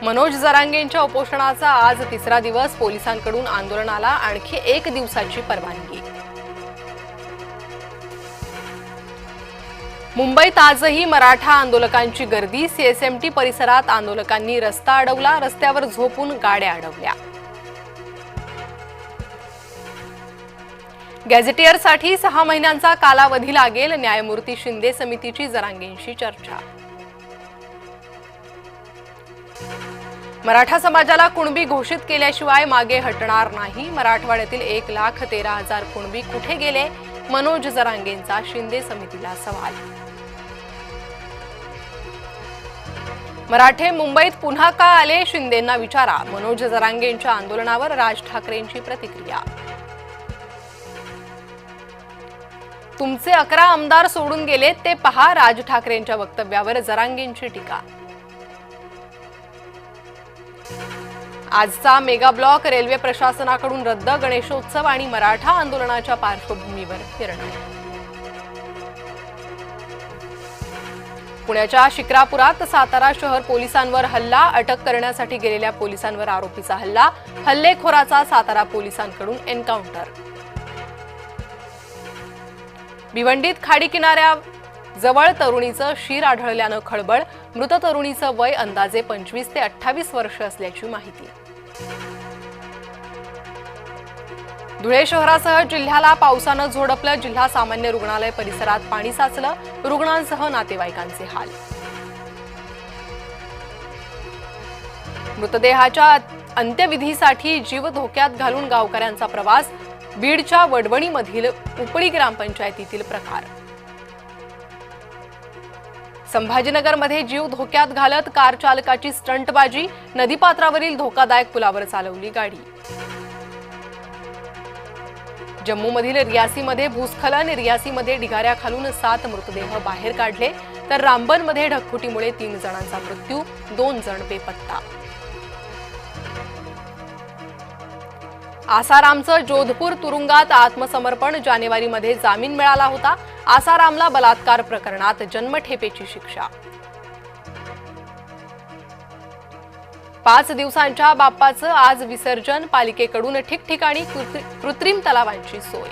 मनोज जरांगेंच्या उपोषणाचा आज तिसरा दिवस. पोलिसांकडून आंदोलनाला आणखी 1 दिवसाची परवानगी. मुंबईत आजही मराठा आंदोलकांची गर्दी. सीएसएमटी परिसरात आंदोलकांनी रस्ता अडवला. रस्त्यावर झोपून गाड्या अडवल्या. गॅझेटियरसाठी 6 महिन्यांचा कालावधी लागेल. न्यायमूर्ती शिंदे समितीची जरांगेंशी चर्चा. मराठा समाजाला कुणबी घोषित केल्याशिवाय मागे हटणार नाही. मराठवाड्यातील 1,13,000 कुणबी कुठे गेले? मनोज जरांगेंचा शिंदे समितीला सवाल. मराठे मुंबईत पुन्हा का आले? शिंदेंना विचारा. मनोज जरांगेंच्या आंदोलनावर राज ठाकरेंची प्रतिक्रिया. तुमचे 11 आमदार सोडून गेले ते पहा. राज ठाकरेंच्या वक्तव्यावर जरांगेंची टीका. आजचा मेगा ब्लॉक. रेल्वे प्रशासनाकडून रद्द. गणेशोत्सव आणि मराठा आंदोलनाच्या पार्श्वभूमीवर निर्णय. पुण्याच्या शिक्रापुरात सातारा शहर पोलिसांवर हल्ला. अटक करण्यासाठी गेलेल्या पोलिसांवर आरोपीचा हल्ला. हल्लेखोराचा सातारा पोलिसांकडून एन्काउंटर. भिवंडीत खाडी किनाऱ्याजवळ तरुणीचं शीर आढळल्यानं खळबळ. मृत तरुणीचं वय अंदाजे 25 ते 28 वर्ष असल्याची माहिती. धुळे शहरासह जिल्ह्याला पावसानं झोडपलं. जिल्हा सामान्य रुग्णालय परिसरात पाणी साचलं. रुग्णांसह नातेवाईकांचे हाल. मृतदेहाच्या अंत्यविधीसाठी जीव धोक्यात घालून गावकऱ्यांचा प्रवास. बीडच्या वडवणीमधील उपळी ग्रामपंचायतीतील प्रकार. संभाजीनगरमध्ये जीव धोक्यात घालत कार चालकाची स्टंटबाजी. नदीपात्रावरील धोकादायक पुलावर चालवली गाडी. जम्मूमधील रियासीमध्ये भूस्खलन. रियासीमध्ये ढिगाऱ्याखालून 7 मृतदेह बाहेर काढले. तर रामबनमध्ये ढगफुटीमुळे 3 जणांचा मृत्यू. 2 जण बेपत्ता. आसारामचं जोधपूर तुरुंगात आत्मसमर्पण. जानेवारीमध्ये जामीन मिळाला होता. आसारामला बलात्कार प्रकरणात जन्मठेपेची शिक्षा. 5 दिवसांच्या बाप्पाचं आज विसर्जन. पालिकेकडून ठिकठिकाणी कृत्रिम तलावांची सोय.